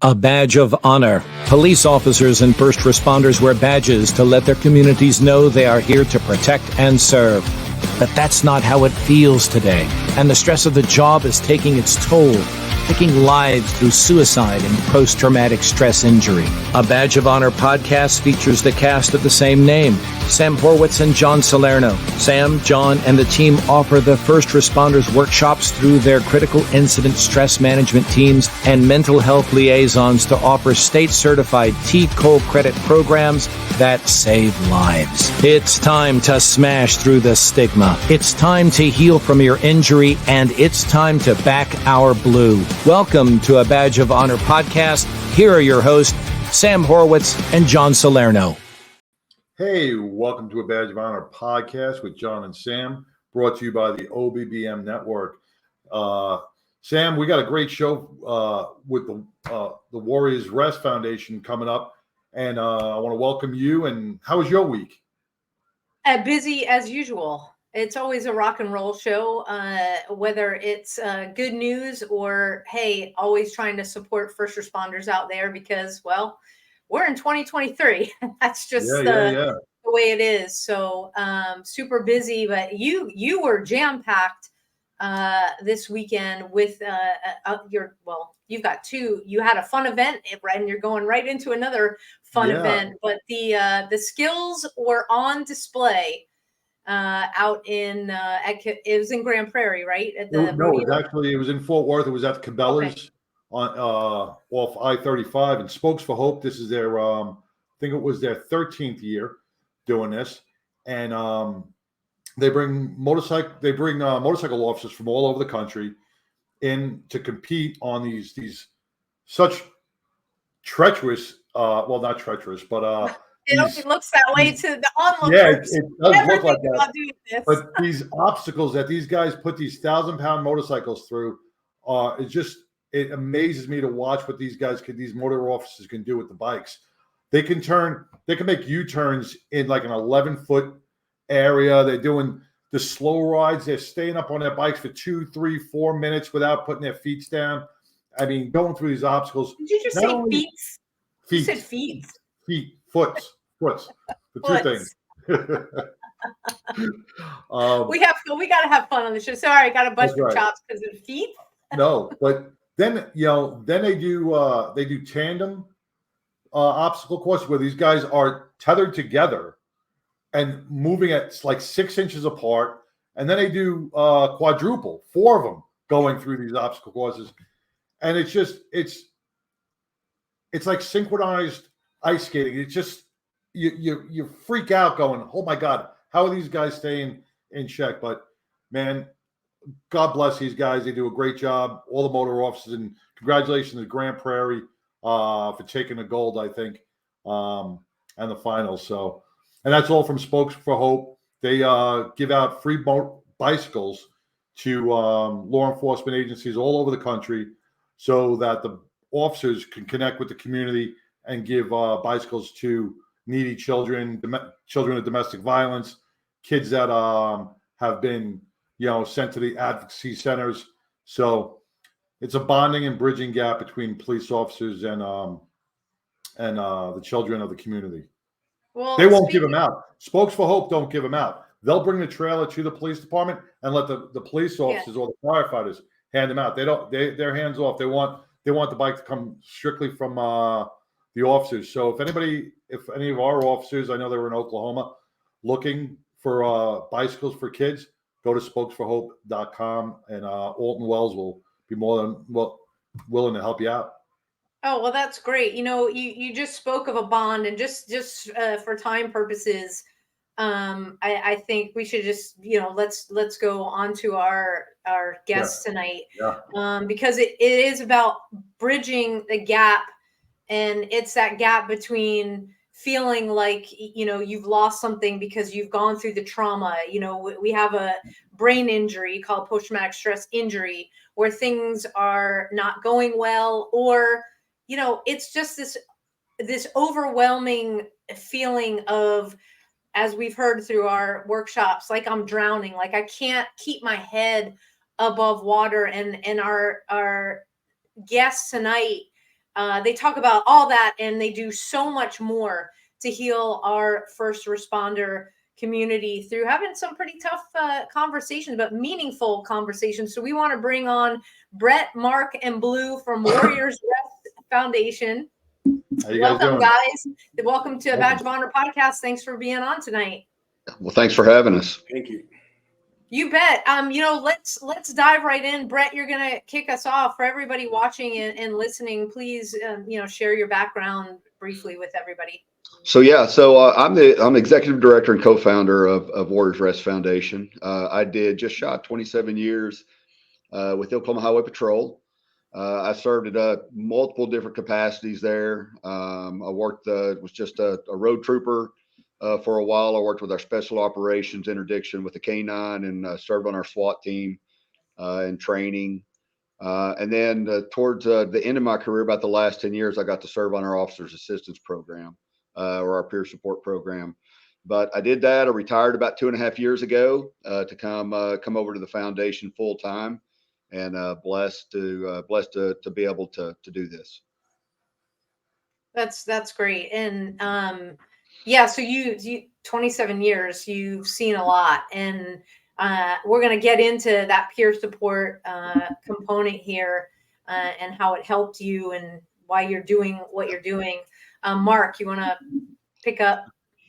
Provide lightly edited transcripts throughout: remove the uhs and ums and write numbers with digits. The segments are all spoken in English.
A badge of honor. Police officers and first responders wear badges to let their communities know they are here to protect and serve. But that's not how it feels today, and the stress of the job is taking its toll, taking lives through suicide and post-traumatic stress injury. A Badge of Honor podcast features the cast of the same name, Sam Horwitz and John Salerno. Sam, John, and the team offer the first responders workshops through their critical incident stress management teams and mental health liaisons to offer state-certified T-COLE credit programs that save lives. It's time to smash through the stigma. It's time to heal from your injury, and it's time to back our blue. Welcome to A Badge of Honor podcast. Here are your hosts, Sam Horwitz and John Salerno. Hey, welcome to A Badge of Honor podcast with John and Sam, brought to you by the OBBM Network. Sam, we got a great show with the Warriors Rest Foundation coming up, and I want to welcome you. And how was your week? Busy as usual. It's always a rock and roll show, whether it's good news or, hey, always trying to support first responders out there because, well, we're in 2023. That's just the way it is. So super busy, but you were jam-packed this weekend with you've got two. You had a fun event, right? And you're going right into another fun event. But the skills were on display out in it was in Grand Prairie, right? At the it was in Fort Worth. It was at Cabela's on off I-35 and Spokes for Hope. This is their I think it was their 13th year doing this, and they bring motorcycle officers from all over the country in to compete on these such treacherous not treacherous, but it looks that way to the onlookers. Yeah, it does look like that. But these obstacles that these guys put these 1,000-pound motorcycles through, it amazes me to watch what these motor officers can do with the bikes. They can make U-turns in like an 11-foot area. They're doing the slow rides. They're staying up on their bikes for 2, 3, 4 minutes without putting their feet down. I mean, going through these obstacles. Did you just say feet? Feet. You said feet. Feet. Foots. The two things. We got to have fun on the show. Sorry, I got to bust your chops because of feet. No, but then they do tandem obstacle courses where these guys are tethered together and moving at like 6 inches apart, and then they do quadruple, 4 of them going through these obstacle courses, and it's like synchronized ice skating. It's just you freak out going, oh my God, how are these guys staying in check? But man, God bless these guys. They do a great job. All the motor officers, and congratulations to Grand Prairie for taking the gold, I think, and the finals. So, and that's all from Spokes for Hope. They give out free bicycles to law enforcement agencies all over the country so that the officers can connect with the community and give bicycles to needy children, children of domestic violence, kids that have been, sent to the advocacy centers. So it's a bonding and bridging gap between police officers and the children of the community. Well, they won't give them out. Spokes for Hope don't give them out. They'll bring the trailer to the police department and let the police officers or the firefighters hand them out. They're hands off. They want the bike to come strictly from the officers. So if any of our officers, I know they were in Oklahoma, looking for bicycles for kids, go to spokesforhope.com, and Alton Wells will be more than willing to help you out. Oh, well, that's great. You just spoke of a bond, and just for time purposes, I think we should just, let's go on to our guests tonight, because it is about bridging the gap. And it's that gap between feeling like, you've lost something because you've gone through the trauma. We have a brain injury called post-traumatic stress injury where things are not going well, or, it's just this overwhelming feeling of, as we've heard through our workshops, like I'm drowning, like I can't keep my head above water. And our guest tonight they talk about all that, and they do so much more to heal our first responder community through having some pretty tough conversations, but meaningful conversations. So we want to bring on Brett, Mark, and Blue from Warriors Rest Foundation. Welcome, guys. Welcome to Badge of Honor podcast. Thanks for being on tonight. Well, thanks for having us. Thank you. You bet. Let's dive right in. Brett, you're gonna kick us off. For everybody watching and listening, please, share your background briefly with everybody. So I'm executive director and co-founder of Warriors Rest Foundation. I did just shy of 27 years with Oklahoma Highway Patrol. I served at multiple different capacities there. I worked was just a road trooper for a while. I worked with our special operations interdiction with the K-9 and served on our SWAT team and training. And then towards the end of my career, about the last 10 years, I got to serve on our officers assistance program. Or our peer support program. But I did that. I retired about 2.5 years ago to come over to the foundation full time, and blessed to be able to do this. That's great. And so you 27 years, you've seen a lot, and we're going to get into that peer support component here and how it helped you and why you're doing what you're doing. Mark, you want to pick up?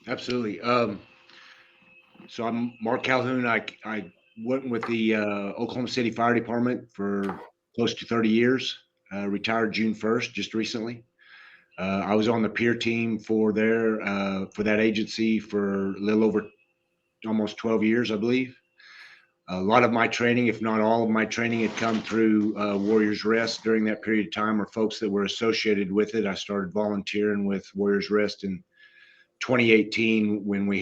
Absolutely. So I'm Mark Calhoun. I went with the Oklahoma City Fire Department for close to 30 years. Retired June 1st, just recently. I was on the peer team for that agency for a little over almost 12 years, I believe. A lot of my training, if not all of my training, had come through Warriors Rest during that period of time, or folks that were associated with it. I started volunteering with Warriors Rest in 2018 when they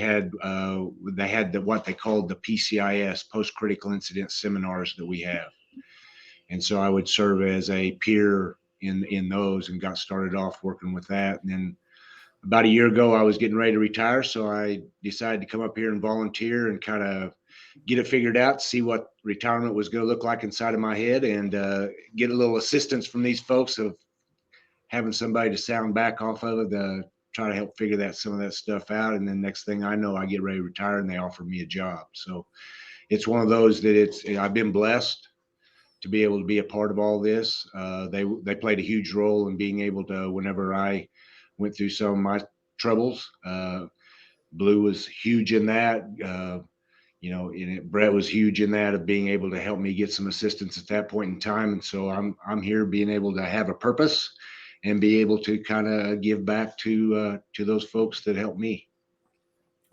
had what they called the PCIS, post-critical incident seminars that we have. And so I would serve as a peer in those and got started off working with that. And then about a year ago, I was getting ready to retire, so I decided to come up here and volunteer and kind of get it figured out, see what retirement was going to look like inside of my head, and get a little assistance from these folks of having somebody to sound back off of to try to help figure some of that stuff out. And then next thing I know, I get ready to retire and they offer me a job. So it's one of those that I've been blessed to be able to be a part of all this. They played a huge role in being able to, whenever I went through some of my troubles, Blue was huge in that. Brett was huge in that, of being able to help me get some assistance at that point in time. And so I'm here being able to have a purpose and be able to kind of give back to those folks that helped me.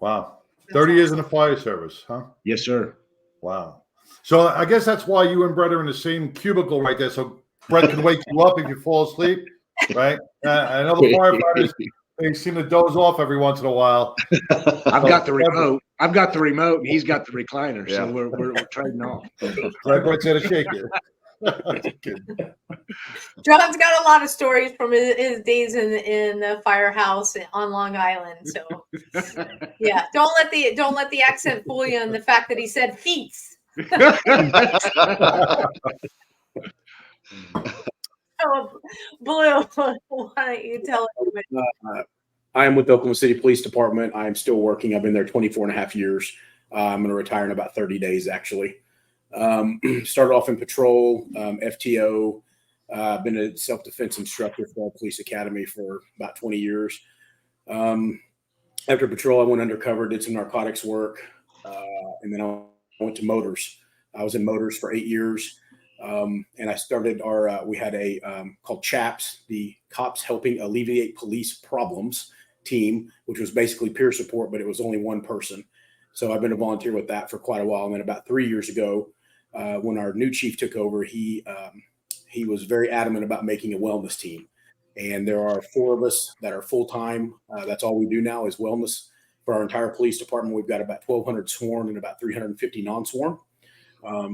Wow. 30 years in the fire service, huh? Yes, sir. Wow. So I guess that's why you and Brett are in the same cubicle right there. So Brett can wake you up if you fall asleep, right? I know the firefighters, they seem to doze off every once in a while. I've got the remote. And he's got the recliner. Yeah. So we're trading off. Brett's going to shake it. John's got a lot of stories from his days in the firehouse on Long Island. So yeah, don't let the accent fool you, and the fact that he said feats. Blue, why don't you tell everybody? I am with the Oklahoma City Police Department. I'm still working. I've been there 24 and a half years. I'm going to retire in about 30 days, actually. Started off in patrol, FTO. I've been a self-defense instructor for the police academy for about 20 years. After patrol, I went undercover, did some narcotics work, and then I went to motors. I was in motors for 8 years, and I started we had a called CHAPS, the Cops Helping Alleviate Police Problems team, which was basically peer support, but it was only one person. So I've been a volunteer with that for quite a while. And then about 3 years ago, when our new chief took over, he was very adamant about making a wellness team. And there are 4 of us that are full-time. That's all we do now is wellness for our entire police department. We've got about 1,200 sworn and about 350 non-sworn.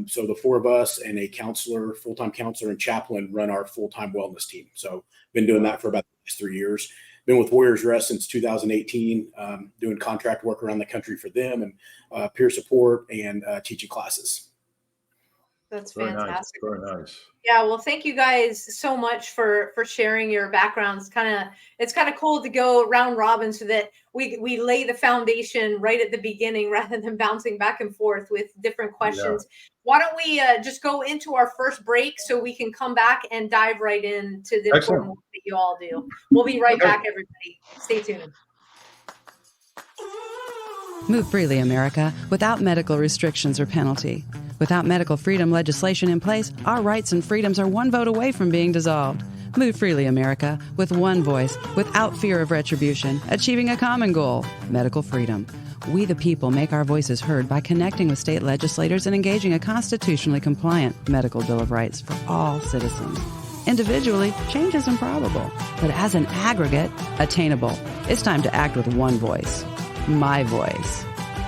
So the 4 of us and a counselor, full-time counselor and chaplain run our full-time wellness team. So been doing that for about the last 3 years. Been with Warriors Rest since 2018, doing contract work around the country for them and peer support and teaching classes. That's Very nice. fantastic. Very nice. Yeah, well, thank you guys so much for sharing your backgrounds. It's kind of cool to go round robin so that we lay the foundation right at the beginning rather than bouncing back and forth with different questions. Why don't we just go into our first break so we can come back and dive right into the important work that you all do. We'll be right back, everybody. Stay tuned. Move freely, America, without medical restrictions or penalty. Without medical freedom legislation in place, our rights and freedoms are one vote away from being dissolved. Move freely, America, with one voice, without fear of retribution, achieving a common goal, medical freedom. We the people make our voices heard by connecting with state legislators and engaging a constitutionally compliant medical bill of rights for all citizens. Individually, change is improbable, but as an aggregate, attainable. It's time to act with one voice. My voice.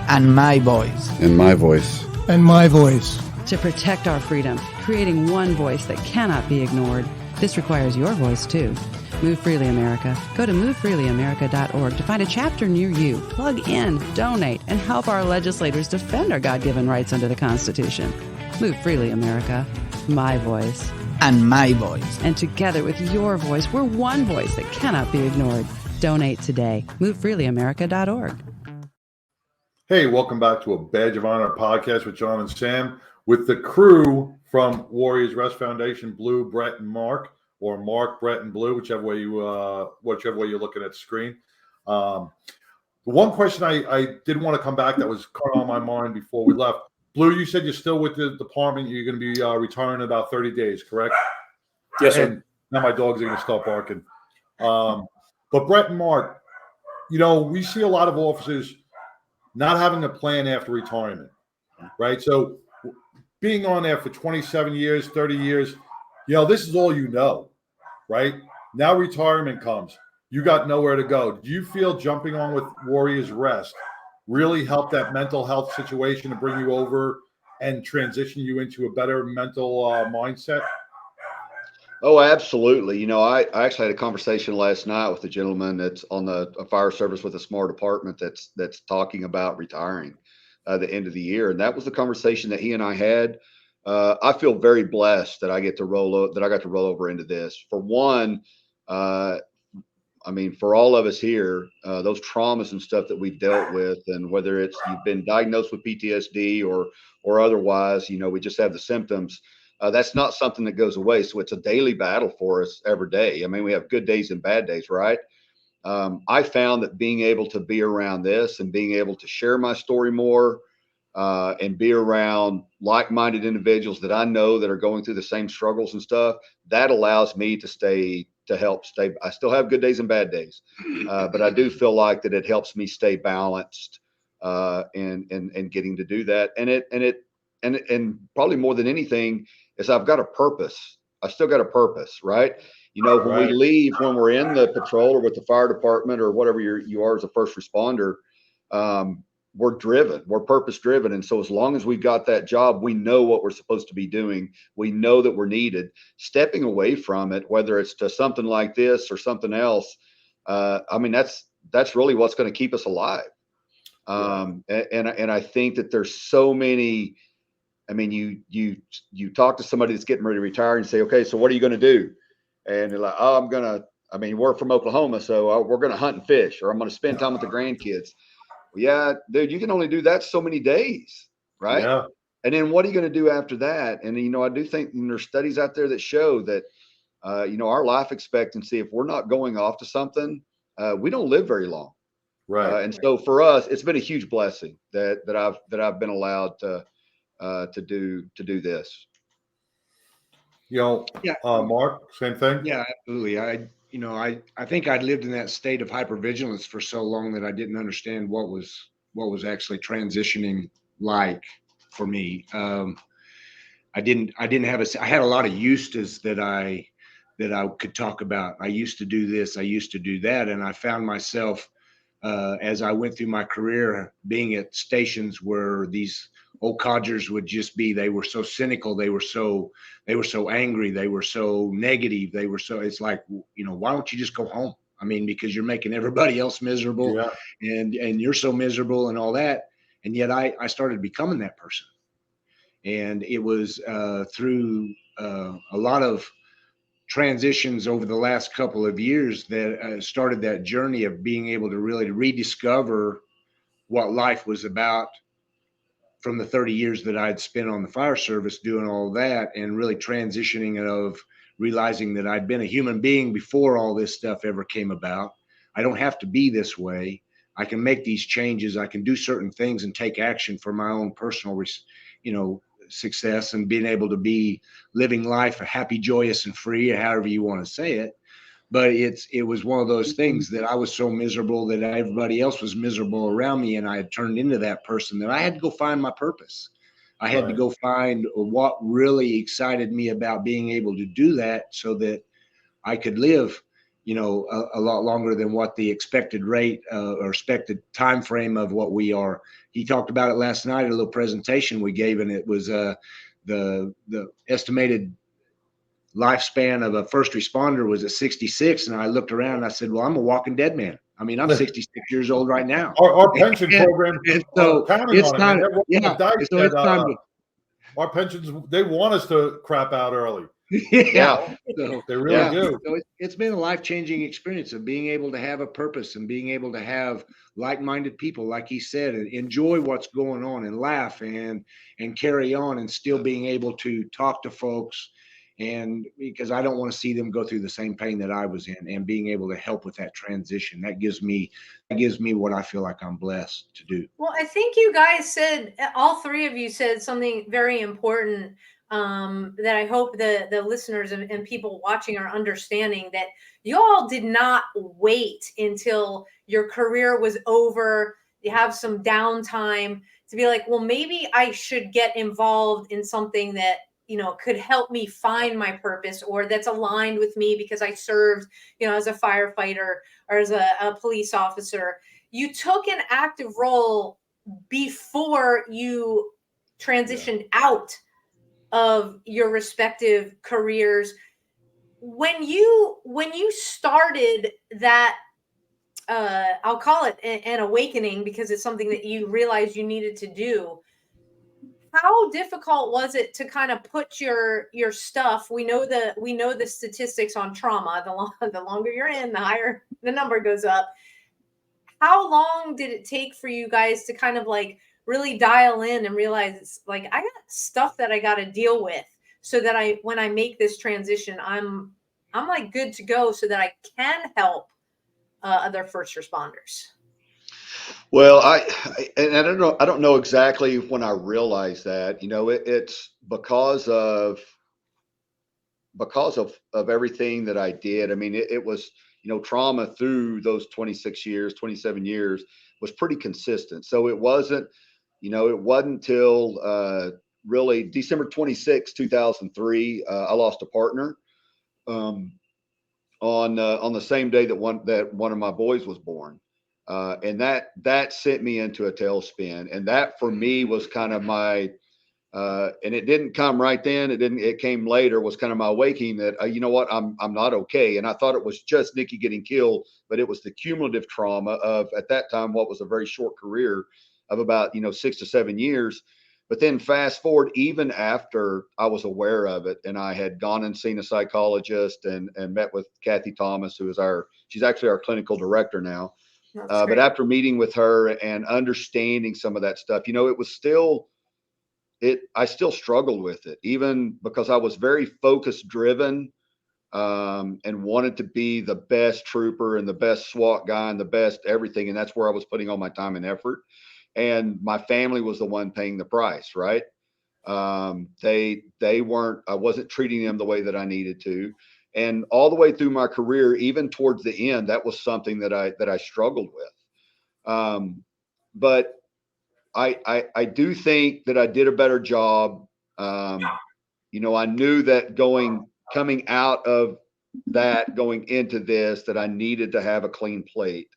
And my voice. And my voice. And my voice. To protect our freedom, creating one voice that cannot be ignored. This requires your voice, too. Move Freely America. Go to movefreelyamerica.org to find a chapter near you. Plug in, donate, and help our legislators defend our God-given rights under the Constitution. Move Freely America. My voice. And my voice. And together with your voice, we're one voice that cannot be ignored. Donate today. MoveFreelyAmerica.org. Hey, welcome back to a Badge of Honor podcast with John and Sam, with the crew from Warriors Rest Foundation, Blue, Brett, and Mark, or Mark, Brett, and Blue, whichever way you're looking at the screen. The one question I did want to come back that was kind of on my mind before we left. Blue, you said you're still with the department. You're going to be retiring in about 30 days, correct? Yes, sir. And now my dogs are going to start barking. But Brett and Mark, we see a lot of officers not having a plan after retirement, right? So being on there for 27 years, 30 years, this is all you know, right? Now retirement comes. You got nowhere to go. Do you feel jumping on with Warriors Rest really helped that mental health situation to bring you over and transition you into a better mental mindset? Oh, absolutely. I actually had a conversation last night with a gentleman that's on a fire service with a smart department that's talking about retiring the end of the year. And that was the conversation that he and I had. I feel very blessed that I got to roll over into this. For one, for all of us here, those traumas and stuff that we've dealt with, and whether it's you've been diagnosed with PTSD or otherwise, we just have the symptoms. That's not something that goes away. So it's a daily battle for us every day. We have good days and bad days, right? I found that being able to be around this and being able to share my story more and be around like-minded individuals that I know that are going through the same struggles and stuff, that allows me to help stay. I still have good days and bad days, but I do feel like that it helps me stay balanced and getting to do that. And probably more than anything is I've got a purpose. I still got a purpose, right? When we leave, when we're in the patrol or with the fire department or whatever you are as a first responder, we're driven, we're purpose driven. And so as long as we've got that job, we know what we're supposed to be doing. We know that we're needed. Stepping away from it, whether it's to something like this or something else, that's really what's going to keep us alive. And I think that there's so many. You talk to somebody that's getting ready to retire and say, okay, so what are you going to do? And they're like, oh, we're from Oklahoma, so we're going to hunt and fish, or I'm going to spend time with the grandkids. Well, yeah, dude, you can only do that so many days, right? Yeah. And then what are you going to do after that? And, I do think there's studies out there that show that, our life expectancy, if we're not going off to something, we don't live very long. Right. And so for us, it's been a huge blessing that I've been allowed to do this. Mark, same thing. Yeah, absolutely. I think I'd lived in that state of hypervigilance for so long that I didn't understand what was actually transitioning like for me. I had a lot of used-tos that I could talk about. I used to do this, I used to do that. And I found myself, as I went through my career, being at stations where these old codgers would just be, they were so cynical. They were so angry. They were so negative. It's like, why don't you just go home? Because you're making everybody else miserable, and you're so miserable and all that. And yet I started becoming that person. And it was through a lot of transitions over the last couple of years that started that journey of being able to really rediscover what life was about from the 30 years that I'd spent on the fire service doing all that, and really transitioning of realizing that I'd been a human being before all this stuff ever came about. I don't have to be this way. I can make these changes. I can do certain things and take action for my own personal, success, and being able to be living life happy, joyous, and free, however you want to say it. But it was one of those things that I was so miserable that everybody else was miserable around me, and I had turned into that person that I had to go find my purpose. I had to go find what really excited me about being able to do that, so that I could live, a lot longer than what the expected rate or expected time frame of what we are. He talked about it last night at a little presentation we gave, and it was the estimated lifespan of a first responder was at 66. And I looked around and I said, well, I'm a walking dead man. I mean, I'm 66 years old right now. Our pension program, and so it's time. Our pensions, they want us to crap out early. Yeah. So, they really do. So it's been a life-changing experience of being able to have a purpose and being able to have like-minded people, like he said, and enjoy what's going on and laugh and carry on, and still being able to talk to folks. And because I don't want to see them go through the same pain that I was in, and being able to help with that transition, that gives me what I feel like I'm blessed to do. Well, I think you guys said, all three of you said something very important that I hope the listeners and people watching are understanding, that you all did not wait until your career was over, you have some downtime to be like, well, maybe I should get involved in something that could help me find my purpose, or that's aligned with me because I served, as a firefighter or as a police officer. You took an active role before you transitioned out of your respective careers. When you started that, I'll call it an awakening, because it's something that you realized you needed to do. How difficult was it to kind of put your stuff? We know the statistics on trauma. The longer you're in, the higher the number goes up. How long did it take for you guys to kind of like really dial in and realize it's like, I got stuff that I got to deal with, so that when I make this transition, I'm like good to go, so that I can help other first responders? Well, I don't know exactly when I realized that. It's because of everything that I did. I mean, it was, trauma through those 27 years was pretty consistent. So it wasn't until really December 26, 2003, I lost a partner on the same day that one of my boys was born. And that sent me into a tailspin. And that for me was kind of my, and it didn't come right then. It came later, was kind of my awakening that, you know what, I'm not okay. And I thought it was just Nikki getting killed, but it was the cumulative trauma of, at that time, what was a very short career of about, 6 to 7 years. But then fast forward, even after I was aware of it, and I had gone and seen a psychologist and met with Kathy Thomas, who is she's actually our clinical director now. But after meeting with her and understanding some of that stuff, it was still, I still struggled with it, even because I was very focus driven, and wanted to be the best trooper and the best SWAT guy and the best everything. And that's where I was putting all my time and effort. And my family was the one paying the price, right? They weren't, I wasn't treating them the way that I needed to. And all the way through my career, even towards the end, that was something that I struggled with. But I do think that I did a better job. I knew that coming out of that, going into this, that I needed to have a clean plate.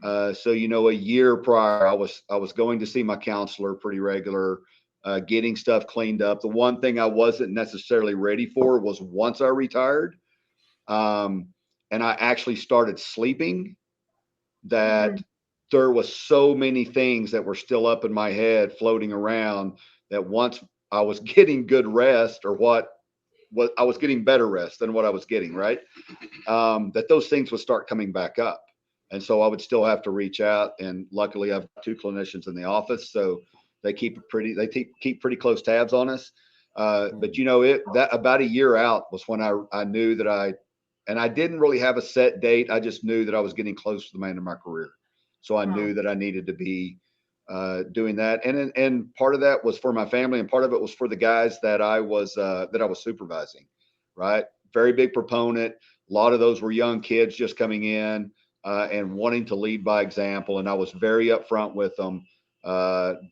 So, a year prior, I was going to see my counselor pretty regular, getting stuff cleaned up. The one thing I wasn't necessarily ready for was, once I retired, and I actually started sleeping, that there was so many things that were still up in my head floating around, that once I was getting good rest, or what I was getting better rest than what I was getting, right? That those things would start coming back up. And so I would still have to reach out. And luckily I've got 2 clinicians in the office, so they keep pretty close tabs on us. But that about a year out was when I knew that I didn't really have a set date. I just knew that I was getting close to the end of my career. So I knew that I needed to be doing that. And part of that was for my family, and part of it was for the guys that I was supervising, right? Very big proponent. A lot of those were young kids just coming in and wanting to lead by example. And I was very upfront with them,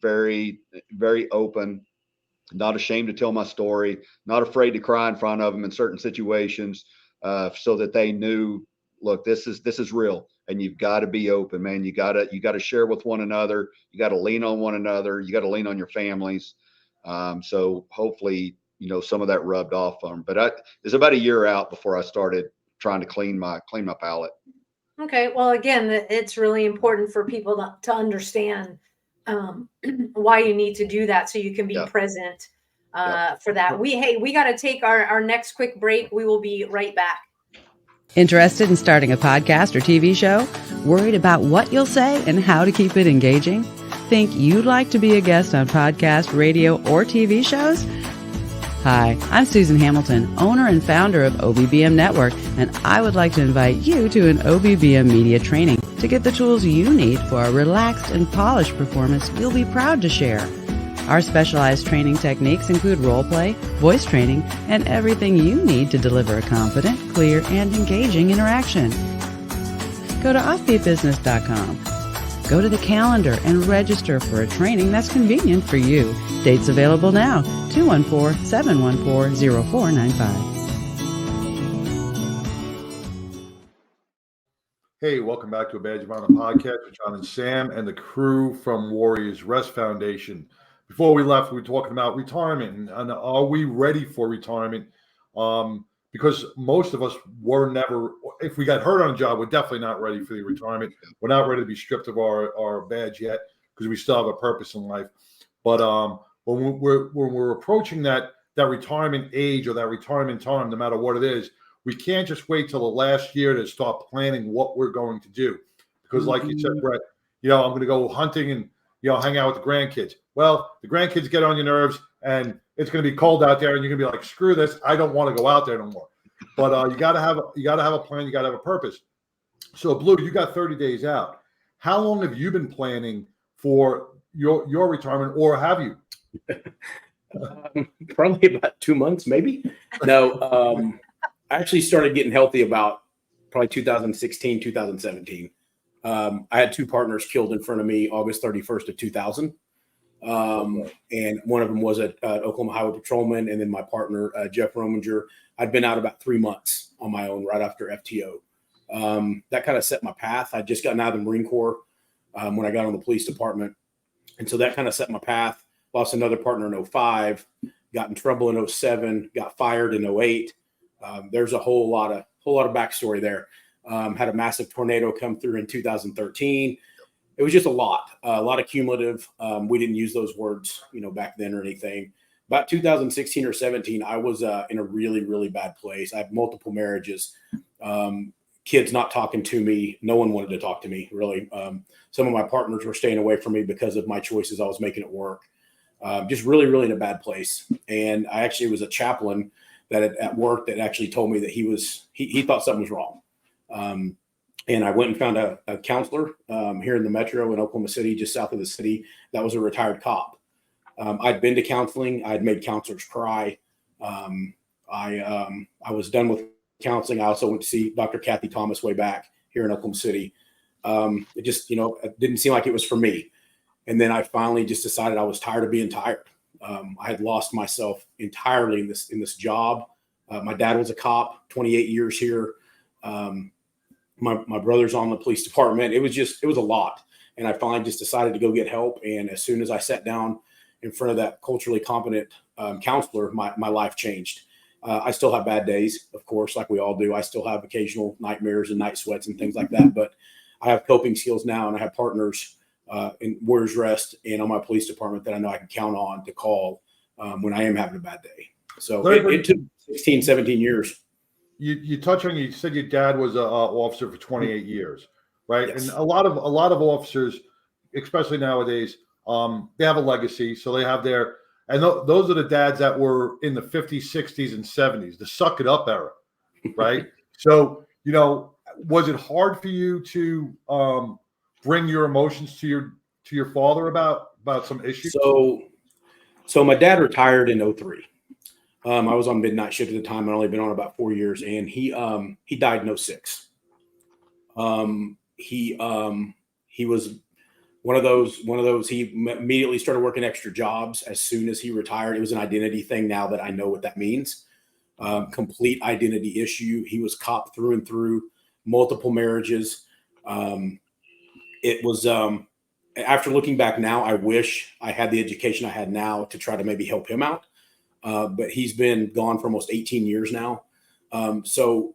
very, very open, not ashamed to tell my story, not afraid to cry in front of them in certain situations, so that they knew, look, this is real. And you've got to be open, man. You got to share with one another. You got to lean on one another. You got to lean on your families. So hopefully, some of that rubbed off on them. But it's about a year out before I started trying to clean my palate. Okay. Well, again, it's really important for people to understand why you need to do that, so you can be present for that. We got to take our next quick break. We will be right back. Interested in starting a podcast or TV show? Worried about what you'll say and how to keep it engaging? Think you'd like to be a guest on podcast, radio, or TV shows? Hi, I'm Susan Hamilton, owner and founder of OBBM Network, and I would like to invite you to an OBBM media training to get the tools you need for a relaxed and polished performance you'll be proud to share. Our specialized training techniques include role play, voice training, and everything you need to deliver a confident, clear, and engaging interaction. Go to offbeatbusiness.com. Go to the calendar and register for a training that's convenient for you. Dates available now, 214-714-0495. Hey, welcome back to A Badge of Honor podcast with John and Sam and the crew from Warriors Rest Foundation. Before we left, we were talking about retirement and are we ready for retirement? Because most of us were never, if we got hurt on a job, we're definitely not ready for the retirement. We're not ready to be stripped of our badge yet, because we still have a purpose in life. But when we're approaching that retirement age or that retirement time, no matter what it is, we can't just wait till the last year to start planning what we're going to do. Because like you said, Brett, I'm going to go hunting and hang out with the grandkids. Well, the grandkids get on your nerves, and it's going to be cold out there, and you're going to be like, screw this, I don't want to go out there no more. But you got to have a plan, you got to have a purpose. So Blue, you got 30 days out. How long have you been planning for your retirement, or have you? Probably about 2 months, maybe. No, I actually started getting healthy about probably 2016, 2017. I had 2 partners killed in front of me August 31st of 2000. And one of them was an Oklahoma Highway Patrolman. And then my partner, Jeff Rominger, I'd been out about 3 months on my own right after FTO. That kind of set my path. I'd just gotten out of the Marine Corps when I got on the police department. And so that kind of set my path. Lost another partner in 2005, got in trouble in 2007, got fired in 2008. There's a whole lot of backstory there. Had a massive tornado come through in 2013. It was just a lot of cumulative. We didn't use those words, back then or anything. About 2016 or 17, I was in a really, really bad place. I had multiple marriages, kids not talking to me. No one wanted to talk to me, really. Some of my partners were staying away from me because of my choices I was making at work. Just really, really in a bad place. And I actually was a chaplain that at work that actually told me that he thought something was wrong. And I went and found a counselor here in the metro in Oklahoma City, just south of the city. That was a retired cop. I'd been to counseling. I'd made counselors cry. I was done with counseling. I also went to see Dr. Kathy Thomas way back here in Oklahoma City. It just, it didn't seem like it was for me. And then I finally just decided I was tired of being tired. I had lost myself entirely in this job. My dad was a cop, 28 years here. My brother's on the police department. It was a lot. And I finally just decided to go get help. And as soon as I sat down in front of that culturally competent counselor, my life changed. I still have bad days, of course, like we all do. I still have occasional nightmares and night sweats and things like that. But I have coping skills now, and I have partners in Warriors Rest and on my police department that I know I can count on to call when I am having a bad day. So Larry, it took 16, 17 years. You touch on, you said your dad was an officer for 28 years, right? Yes. And a lot of officers, especially nowadays, they have a legacy. So they have their, and those are the dads that were in the 50s, 60s, and 70s, the suck it up era, right? So, was it hard for you to bring your emotions to your father about some issues? So my dad retired in 03. I was on midnight shift at the time. I'd only been on about 4 years, and he died in 06. He was one of those. He immediately started working extra jobs as soon as he retired. It was an identity thing. Now that I know what that means, complete identity issue. He was cop through and through, multiple marriages. It was after looking back now, I wish I had the education I had now to try to maybe help him out. But he's been gone for almost 18 years now. So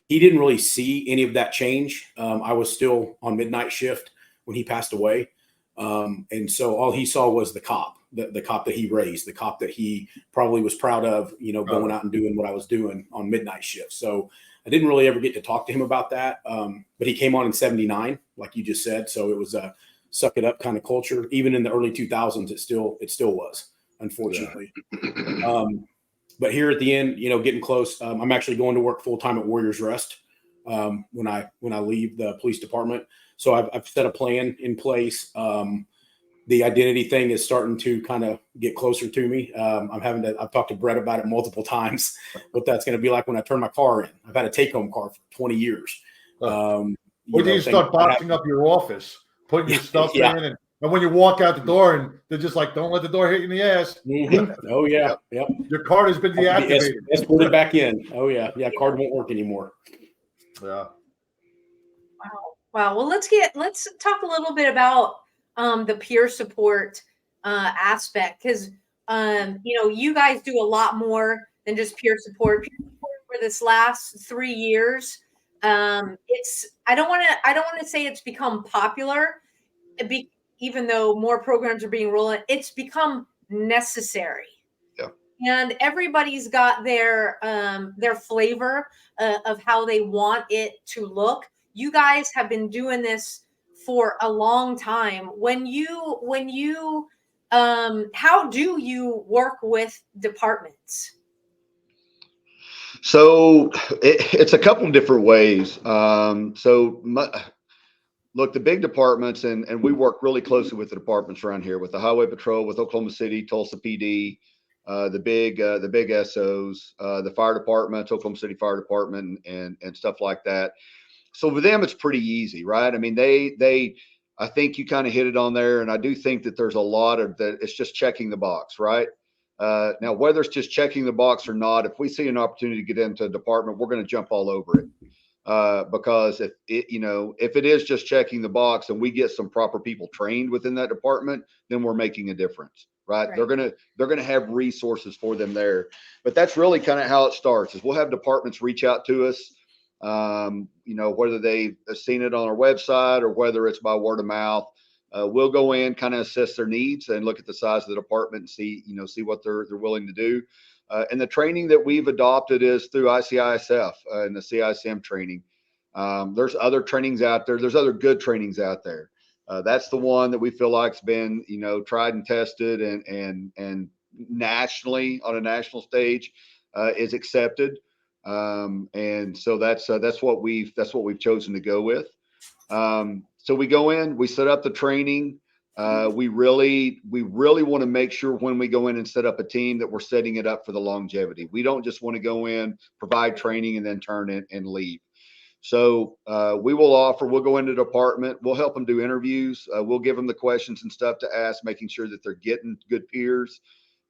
he didn't really see any of that change. I was still on midnight shift when he passed away. And so all he saw was the cop that he raised, the cop that he probably was proud of, going out and doing what I was doing on midnight shift. So I didn't really ever get to talk to him about that. But he came on in 79, like you just said. So it was a suck it up kind of culture. Even in the early 2000s, it still was, unfortunately. Yeah. But here at the end, getting close, I'm actually going to work full time at Warriors Rest when I leave the police department. So I've set a plan in place. The identity thing is starting to kind of get closer to me. I've talked to Brett about it multiple times, what that's going to be like when I turn my car in. I've had a take home car for 20 years. When you start boxing up your office, putting your stuff in, and when you walk out the door and they're just like, don't let the door hit you in the ass. Mm-hmm. Oh yeah. Yep. Your card has been deactivated. Escorted back in. Oh yeah. Yeah. Card won't work anymore. Yeah. Wow. Well, let's talk a little bit about the peer support aspect, because you guys do a lot more than just peer support. Peer support for this last 3 years, I don't want to say it's become popular, even though more programs are being rolled in, it's become necessary. Yeah. And everybody's got their flavor of how they want it to look. You guys have been doing this for a long time. How do you work with departments? So it's a couple of different ways. Look, the big departments, and we work really closely with the departments around here, with the Highway Patrol, with Oklahoma City, Tulsa PD, the big SOs, the fire department, Oklahoma City Fire Department, and stuff like that. So with them, it's pretty easy, right? I mean, I think you kind of hit it on there, and I do think that there's a lot of that. It's just checking the box, right? Now, whether it's just checking the box or not, if we see an opportunity to get into a department, we're going to jump all over it. Because if it is just checking the box and we get some proper people trained within that department, then we're making a difference, right? They're gonna have resources for them there. But that's really kind of how it starts. Is we'll have departments reach out to us, whether they've seen it on our website or whether it's by word of mouth. We'll go in, kind of assess their needs and look at the size of the department and see what they're willing to do. And the training that we've adopted is through ICISF and the CISM training. There's other trainings out there. There's other good trainings out there. That's the one that we feel like's been, tried and tested and nationally on a national stage is accepted. And so that's what we've chosen to go with. So we go in, we set up the training. We really want to make sure when we go in and set up a team that we're setting it up for the longevity. We don't just want to go in, provide training, and then turn it and leave. So we'll go into the department. We'll help them do interviews. We'll give them the questions and stuff to ask, making sure that they're getting good peers.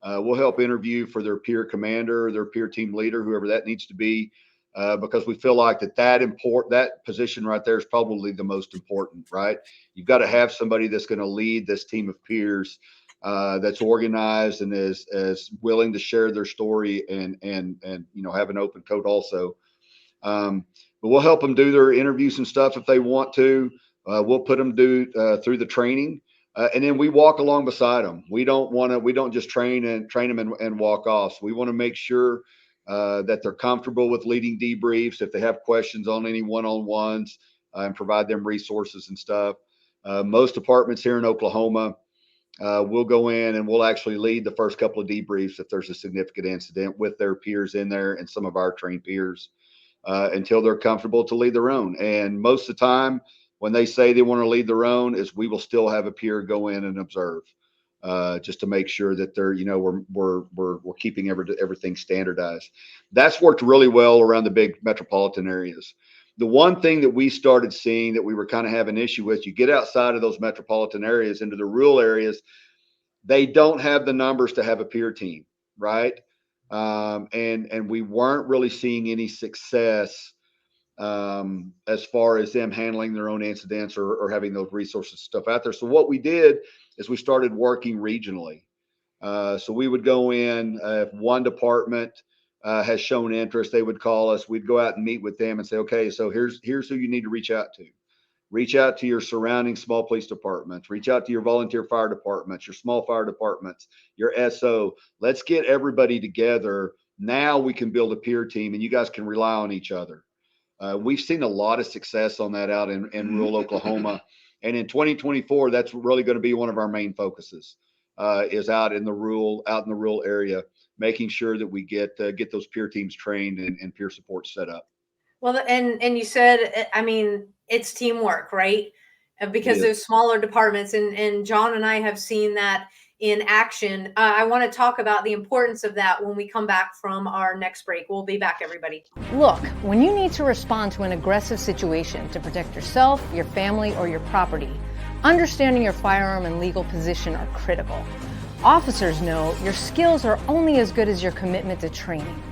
We'll help interview for their peer commander, their peer team leader, whoever that needs to be. Because we feel like that position right there is probably the most important, right? You've got to have somebody that's going to lead this team of peers, that's organized and is willing to share their story and have an open code also. But we'll help them do their interviews and stuff if they want to. We'll put them through the training. And then we walk along beside them. We don't just train them and walk off. So we want to make sure that they're comfortable with leading debriefs. If they have questions on any one-on-ones, and provide them resources and stuff. Most departments here in Oklahoma, we'll go in and we'll actually lead the first couple of debriefs if there's a significant incident with their peers in there and some of our trained peers until they're comfortable to lead their own. And most of the time, when they say they want to lead their own, is we will still have a peer go in and observe, just to make sure that they're, we're keeping everything standardized. That's worked really well around the big metropolitan areas. The one thing that we started seeing that we were kind of having an issue with, you get outside of those metropolitan areas into the rural areas, they don't have the numbers to have a peer team, right? And we weren't really seeing any success as far as them handling their own incidents or having those resources stuff out there. So what we did is we started working regionally. So we would go in, if one department has shown interest, they would call us. We'd go out and meet with them and say, okay, so here's who you need to reach out to. Reach out to your surrounding small police departments. Reach out to your volunteer fire departments, your small fire departments, your SO. Let's get everybody together. Now we can build a peer team, and you guys can rely on each other. We've seen a lot of success on that out in rural Oklahoma. And in 2024, that's really going to be one of our main focuses, is out in the rural area, making sure that we get those peer teams trained and peer support set up. Well, and you said, I mean, it's teamwork, right? Because there's smaller departments, and John and I have seen that in action. I want to talk about the importance of that when we come back from our next break. We'll be back, everybody. Look, when you need to respond to an aggressive situation to protect yourself, your family, or your property, understanding your firearm and legal position are critical. Officers know your skills are only as good as your commitment to training.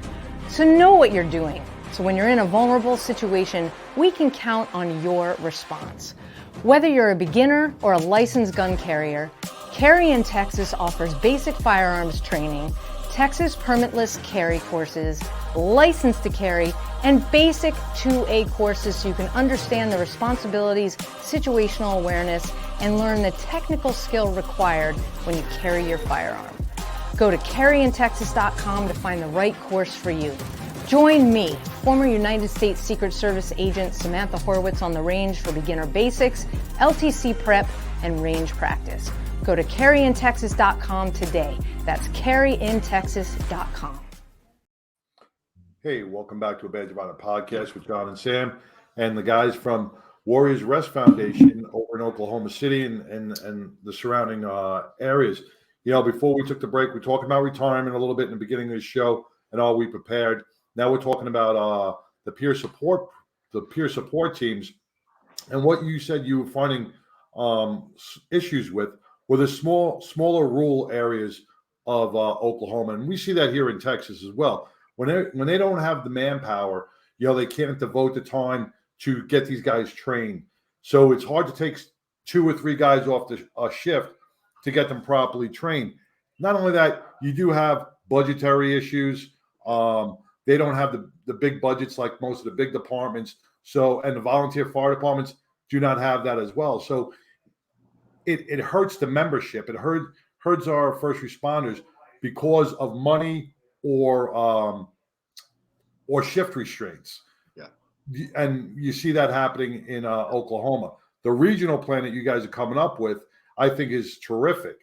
So know what you're doing. So when you're in a vulnerable situation, we can count on your response. Whether you're a beginner or a licensed gun carrier, Carry in Texas offers basic firearms training, Texas permitless carry courses, license to carry, and basic 2A courses so you can understand the responsibilities, situational awareness, and learn the technical skill required when you carry your firearm. Go to carryintexas.com to find the right course for you. Join me, former United States Secret Service agent Samantha Horwitz, on the range for beginner basics, LTC prep, and range practice. Go to carryintexas.com today. That's carryintexas.com. Hey, welcome back to a Badge of Honor podcast with John and Sam and the guys from Warriors Rest Foundation over in Oklahoma City and the surrounding areas. You know, before we took the break, we talked about retirement a little bit in the beginning of the show and all we prepared. Now we're talking about the peer support teams, and what you said you were finding issues with were the smaller rural areas of Oklahoma, and we see that here in Texas as well. When they don't have the manpower, you know, they can't devote the time to get these guys trained. So it's hard to take 2 or 3 guys off the shift to get them properly trained. Not only that, you do have budgetary issues. They don't have the big budgets like most of the big departments. So, and the volunteer fire departments do not have that as well. So it hurts the membership. It hurts our first responders because of money or shift restraints. Yeah. And you see that happening in Oklahoma. The regional plan that you guys are coming up with, I think, is terrific.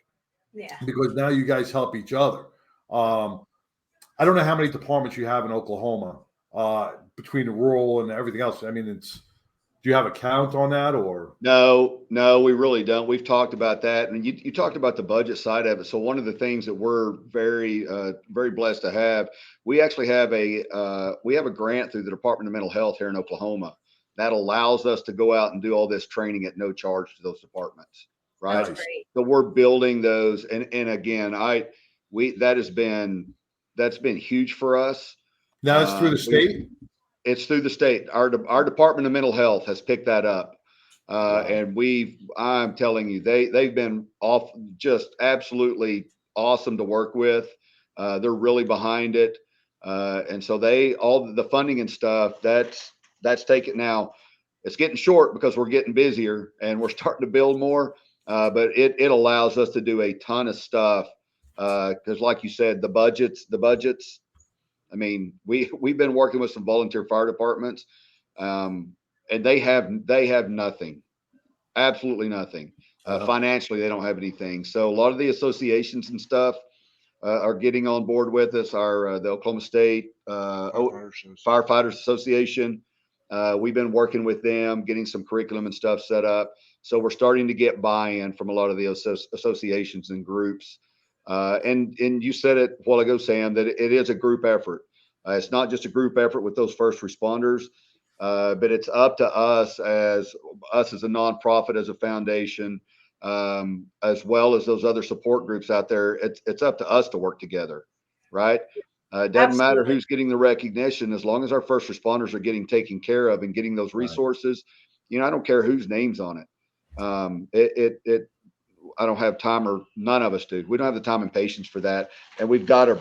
Yeah. Because now you guys help each other. I don't know how many departments you have in Oklahoma between the rural and everything else. I mean, do you have a count on that or? No, we really don't. We've talked about that. And you talked about the budget side of it. So one of the things that we're very, very blessed to have, we actually have a grant through the Department of Mental Health here in Oklahoma that allows us to go out and do all this training at no charge to those departments. Right. That's great. So we're building those. And again, that's been huge for us. Now it's through the state? It's through the state. Our Department of Mental Health has picked that up. And I'm telling you, they've been just absolutely awesome to work with. They're really behind it. And so all the funding and stuff, that's taken now. It's getting short because we're getting busier and we're starting to build more. but it allows us to do a ton of stuff. Because like you said, the budgets, I mean, we've been working with some volunteer fire departments, and they have nothing, absolutely nothing. Financially, they don't have anything. So a lot of the associations and stuff are getting on board with us. Our the Oklahoma State Firefighters Association. We've been working with them, getting some curriculum and stuff set up. So we're starting to get buy-in from a lot of the associations and groups. And you said it a while ago, Sam, that it is a group effort. It's not just a group effort with those first responders, but it's up to us as a nonprofit, as a foundation, as well as those other support groups out there. It's up to us to work together, right? It doesn't matter who's getting the recognition, as long as our first responders are getting taken care of and getting those resources. You know, I don't care whose name's on it. I don't have time, or none of us do. We don't have the time and patience for that. And we've got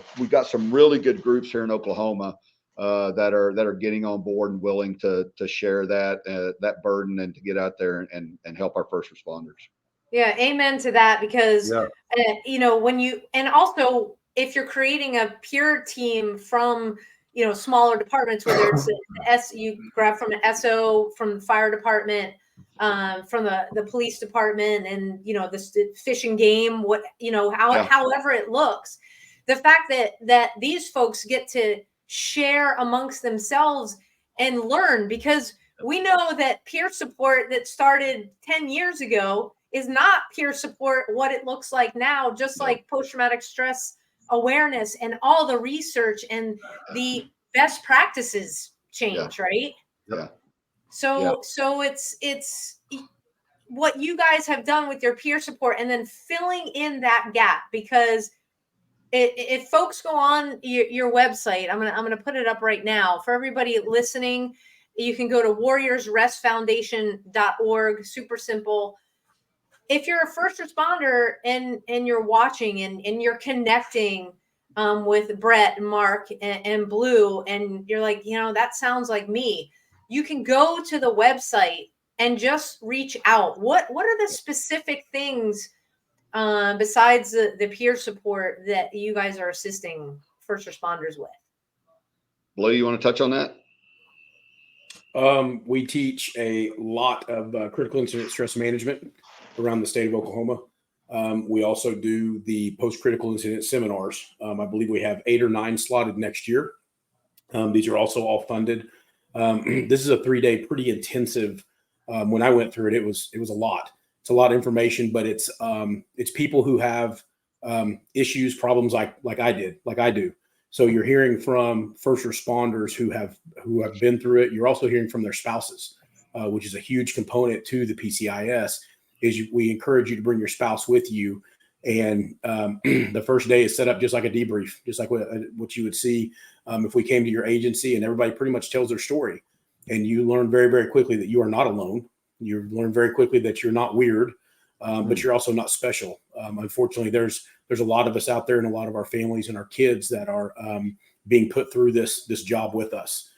some really good groups here in Oklahoma that are getting on board and willing to share that burden and to get out there and help our first responders. Yeah, amen to that. Because you know, and also if you're creating a peer team from, you know, smaller departments, whether it's you grab from an SO, from the fire department, from the police department, and, you know, the fish and game, what, you know, however it looks, the fact that these folks get to share amongst themselves and learn, because we know that peer support that started 10 years ago is not peer support what it looks like now, just like post-traumatic stress awareness and all the research and the best practices change, right? Yeah. So it's what you guys have done with your peer support, and then filling in that gap. Because if folks go on your website, I'm gonna put it up right now for everybody listening. You can go to warriorsrestfoundation.org. Super simple. If you're a first responder and you're watching and you're connecting with Brett and Mark and Blue, and you're like, you know, that sounds like me, you can go to the website and just reach out. What are the specific things besides the peer support that you guys are assisting first responders with? Blue, you want to touch on that? We teach a lot of critical incident stress management around the state of Oklahoma. We also do the post-critical incident seminars. I believe we have 8 or 9 slotted next year. These are also all funded. This is a 3-day, pretty intensive. When I went through it, it was a lot. It's a lot of information, but it's people who have issues, problems like I do. So you're hearing from first responders who have been through it. You're also hearing from their spouses, which is a huge component to the PCIS. We encourage you to bring your spouse with you, and the first day is set up just like a debrief, just like what you would see if we came to your agency, and everybody pretty much tells their story, and you learn very, very quickly that you are not alone. You learn very quickly that you're not weird, but you're also not special. Unfortunately, there's a lot of us out there, and a lot of our families and our kids that are being put through this job with us.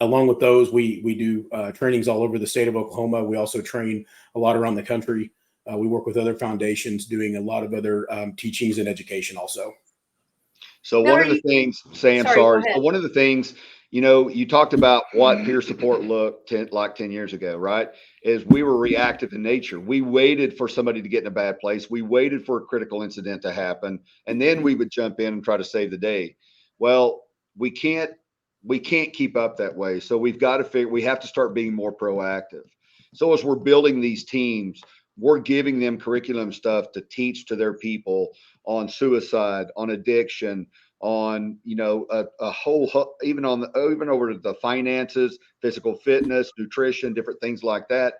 Along with those, we do trainings all over the state of Oklahoma. We also train a lot around the country. We work with other foundations doing a lot of other teachings and education also. So one of the things, Sam, one of the things, you know, you talked about what peer support looked like 10 years ago, right? Is we were reactive in nature. We waited for somebody to get in a bad place. We waited for a critical incident to happen, and then we would jump in and try to save the day. Well, we can't keep up that way. So we have to start being more proactive. So as we're building these teams, we're giving them curriculum stuff to teach to their people on suicide, on addiction, on, you know, a whole, even over to the finances, physical fitness, nutrition, different things like that.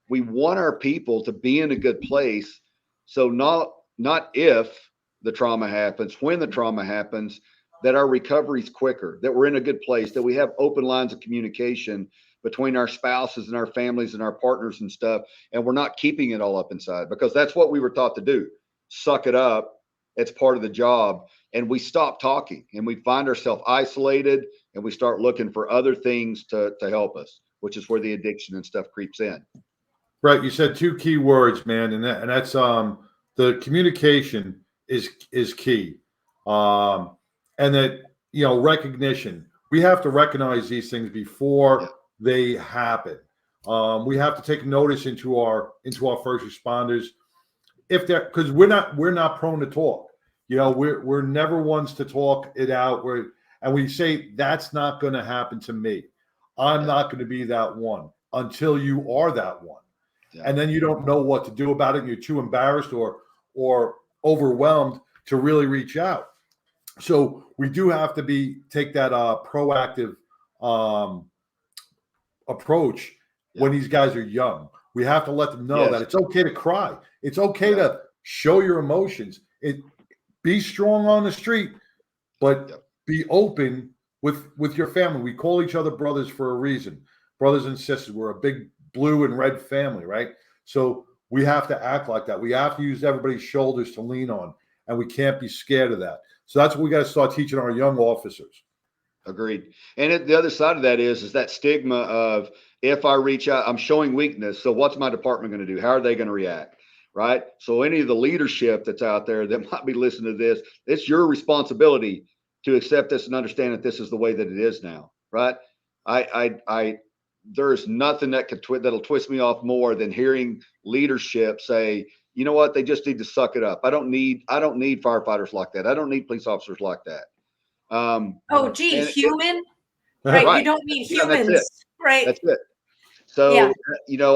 We want our people to be in a good place. So not if the trauma happens, when the trauma happens, that our recovery is quicker, that we're in a good place, that we have open lines of communication between our spouses and our families and our partners and stuff. And we're not keeping it all up inside, because that's what we were taught to do. Suck it up. It's part of the job. And we stop talking, and we find ourselves isolated, and we start looking for other things to help us, which is where the addiction and stuff creeps in. Right. You said two key words, man, and that's the communication is key. And that, recognition. We have to recognize these things before they happen. We have to take notice into our first responders, if they're, because we're not prone to talk. We're never ones to talk it out. And we say that's not going to happen to me. I'm not going to be that one until you are that one. Yeah. And then you don't know what to do about it. And you're too embarrassed or overwhelmed to really reach out. So we do have to take that proactive approach when these guys are young. We have to let them know that it's okay to cry. It's okay to show your emotions. Be strong on the street, but be open with your family. We call each other brothers for a reason. Brothers and sisters. We're a big blue and red family, right? So we have to act like that. We have to use everybody's shoulders to lean on, and we can't be scared of that. So that's what we got to start teaching our young officers. Agreed. And the other side of that is that stigma of, if I reach out, I'm showing weakness. So what's my department going to do? How are they going to react? Right. So any of the leadership that's out there that might be listening to this, it's your responsibility to accept this and understand that this is the way that it is now. Right. There's nothing that'll twist me off more than hearing leadership say, you know what, they just need to suck it up. I don't need firefighters like that. I don't need police officers like that. Human, right? Right. You don't need humans, right? That's it. So,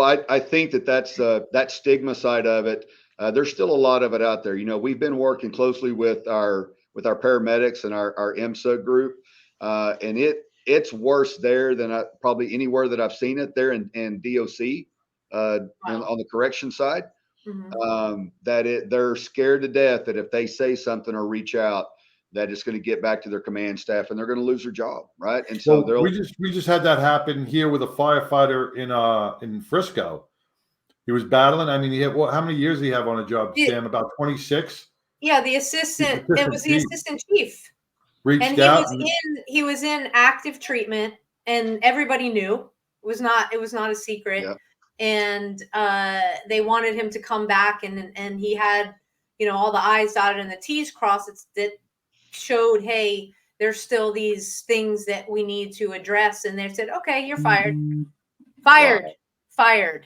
I think that's that stigma side of it. There's still a lot of it out there. We've been working closely with our paramedics and our MSUG group, and it's worse there than probably anywhere that I've seen it there in DOC on the correction side. Mm-hmm. They're scared to death that if they say something or reach out, that it's going to get back to their command staff and they're going to lose their job, right? And so we just had that happen here with a firefighter in Frisco. He was battling. I mean, how many years did he have on a job, Sam? About 26. Yeah, the assistant. It was the assistant chief. Reached out. He was in active treatment, and everybody knew. It was not a secret. Yeah. And they wanted him to come back, and he had, all the I's dotted and the T's crossed that showed, hey, there's still these things that we need to address. And they said, okay, you're fired. Fired.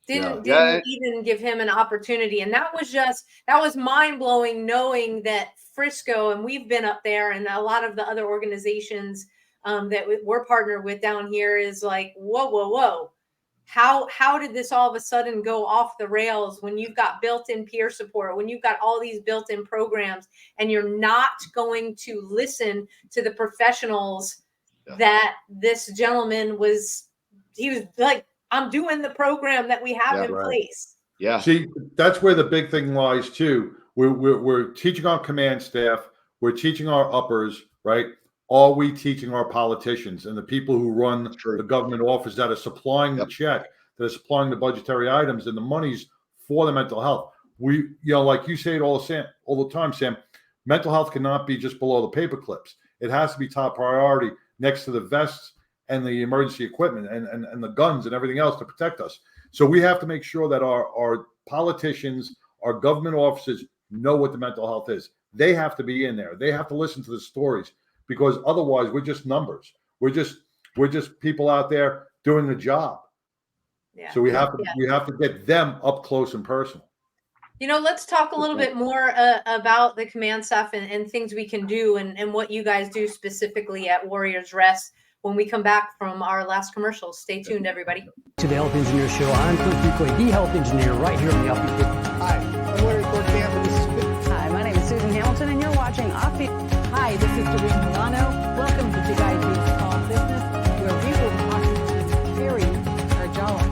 Didn't even give him an opportunity. And that was mind-blowing, knowing that Frisco, and we've been up there, and a lot of the other organizations that we're partnered with down here is like, whoa. How did this all of a sudden go off the rails when you've got built-in peer support, when you've got all these built-in programs, and you're not going to listen to the professionals that this gentleman was like, I'm doing the program that we have in place. Yeah. See, that's where the big thing lies too. We're teaching our command staff. We're teaching our uppers, right? Are we teaching our politicians and the people who run the government office that are supplying the check, that are supplying the budgetary items and the monies for the mental health? We, like you say it all the time, Sam, mental health cannot be just below the paper clips. It has to be top priority next to the vests and the emergency equipment and the guns and everything else to protect us. So we have to make sure that our politicians, our government officers know what the mental health is. They have to be in there. They have to listen to the stories, because otherwise we're just numbers. We're just people out there doing the job. Yeah. So we have to get them up close and personal. Let's talk a little bit more about the command staff and things we can do and what you guys do specifically at Warriors Rest when we come back from our last commercials. Stay tuned, everybody. To the Health Engineer Show. I'm Cliff Buckley, the Health Engineer, right here on the Offbeat. Hi, I'm Larry Corkamp. Hi, my name is Susan Hamilton, and you're watching Offbeat. Hi, this is Doreen Milano. Welcome to Big Ideas Small Business, where we will talk to Carrie Arjala.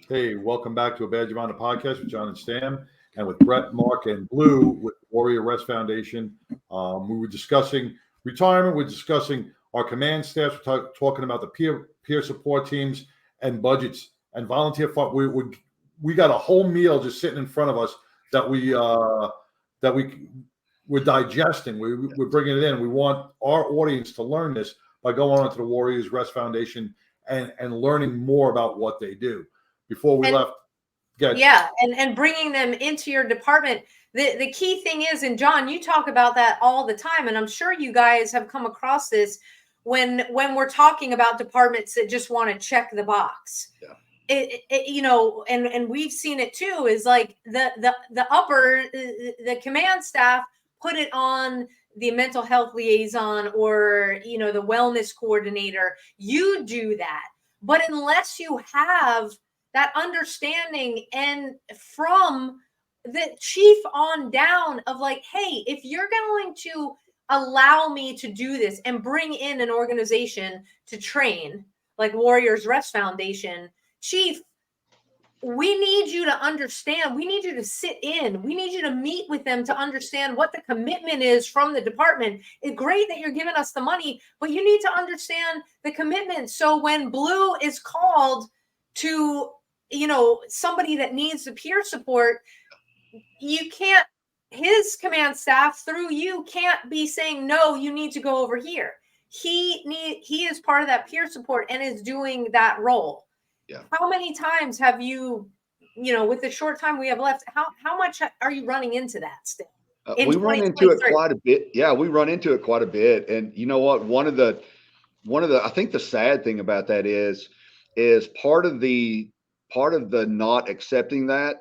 Hey, welcome back to A Badge of Honor podcast with John and Stam, and with Brett, Mark, and Blue with Warrior Rest Foundation. We were discussing retirement. We're discussing our command staffs. We're talking about the peer support teams and budgets and volunteer fund. We got a whole meal just sitting in front of us that we we're digesting. We're bringing it in. We want our audience to learn this by going on to the Warriors Rest Foundation and learning more about what they do. Before we left, yeah, and bringing them into your department. The key thing is, and John, you talk about that all the time, and I'm sure you guys have come across this when we're talking about departments that just want to check the box. Yeah. You know, and we've seen it too, is like the command staff put it on the mental health liaison or, you know, the wellness coordinator. You do that. But unless you have that understanding and from the chief on down of like, hey, if you're going to allow me to do this and bring in an organization to train like Warriors Rest Foundation, Chief, we need you to understand. We need you to sit in. We need you to meet with them to understand what the commitment is from the department. It's great that you're giving us the money, but you need to understand the commitment. So when Blue is called to, you know, somebody that needs the peer support, you can't, his command staff through you can't be saying, no, you need to go over here. He is part of that peer support and is doing that role. Yeah. How many times have you, you know, with the short time we have left, how much are you running into that still? We run into it quite a bit. Yeah, we run into it quite a bit. And you know what? One of the, I think the sad thing about that is part of the not accepting that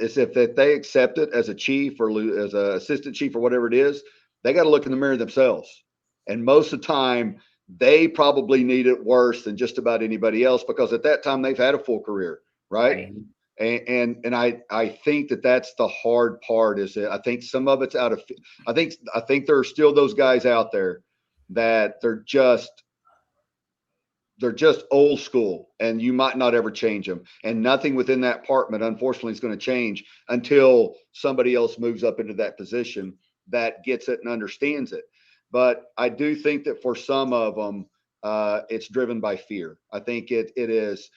is if they accept it as a chief or as an assistant chief or whatever it is, they got to look in the mirror themselves. And most of the time, they probably need it worse than just about anybody else because at that time they've had a full career, right? And I think that's the hard part. Is that I think some of it's out of. I think there are still those guys out there that they're just old school, and you might not ever change them. And nothing within that department, unfortunately, is going to change until somebody else moves up into that position that gets it and understands it. But I do think that for some of them, it's driven by fear. I think it is,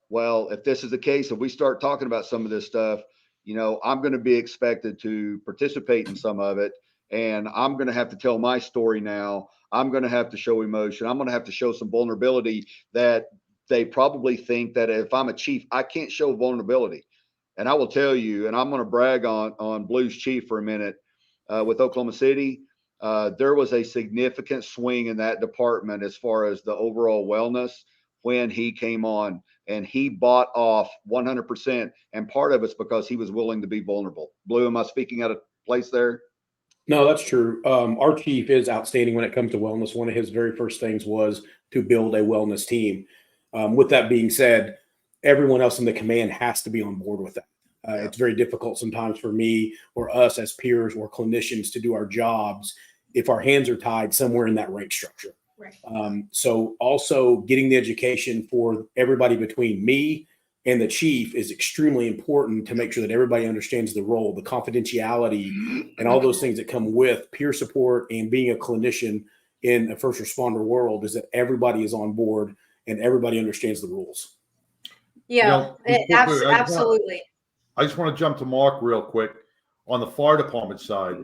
well, if this is the case, if we start talking about some of this stuff, you know, I'm going to be expected to participate in some of it. And I'm going to have to tell my story now. I'm going to have to show emotion. I'm going to have to show some vulnerability that they probably think that if I'm a chief, I can't show vulnerability. And I will tell you, and I'm going to brag on Blue's chief for a minute with Oklahoma City. There was a significant swing in that department as far as the overall wellness when he came on, and he bought off 100%. And part of it's because he was willing to be vulnerable. Blue, am I speaking out of place there? No, that's true. Our chief is outstanding when it comes to wellness. One of his very first things was to build a wellness team. With that being said, everyone else in the command has to be on board with that. It's very difficult sometimes for me or us as peers or clinicians to do our jobs if our hands are tied somewhere in that rank structure. Right. So also getting the education for everybody between me and the chief is extremely important to make sure that everybody understands the role, the confidentiality, and all those things that come with peer support and being a clinician in a first responder world, is that everybody is on board and everybody understands the rules. Yeah, absolutely. I just want to jump to Mark real quick on the fire department side,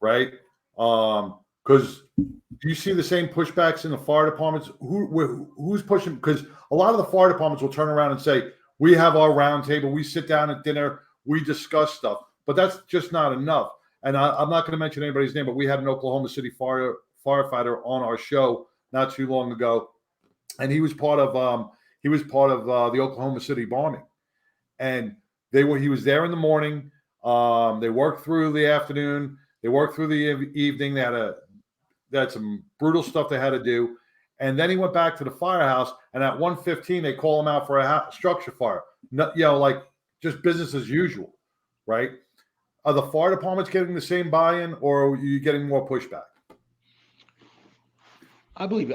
right? Because do you see the same pushbacks in the fire departments? Who's pushing? Because a lot of the fire departments will turn around and say, we have our round table, we sit down at dinner, we discuss stuff, but that's just not enough. And I'm not going to mention anybody's name, but we had an Oklahoma City firefighter on our show not too long ago, and he was part of the Oklahoma City bombing, and he was there in the morning. They worked through the afternoon. They worked through the evening. They had some brutal stuff they had to do. And then he went back to the firehouse, and at 1:15, they call him out for a structure fire. Like just business as usual, right? Are the fire departments getting the same buy-in, or are you getting more pushback? I believe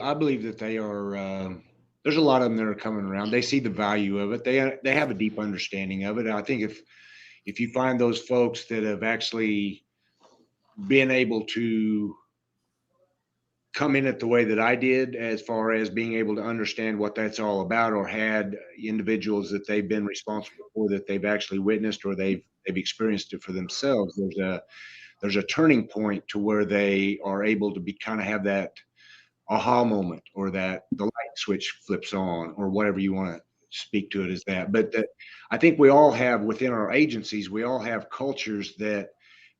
that they are. There's a lot of them that are coming around. They see the value of it. They have a deep understanding of it. And I think if you find those folks that have actually been able to come in it the way that I did, as far as being able to understand what that's all about, or had individuals that they've been responsible for that they've actually witnessed or they've experienced it for themselves, there's a turning point to where they are able to be kind of have that aha moment, or that the light switch flips on, or whatever you want to speak to it as that. But I think we all have within our agencies, we all have cultures that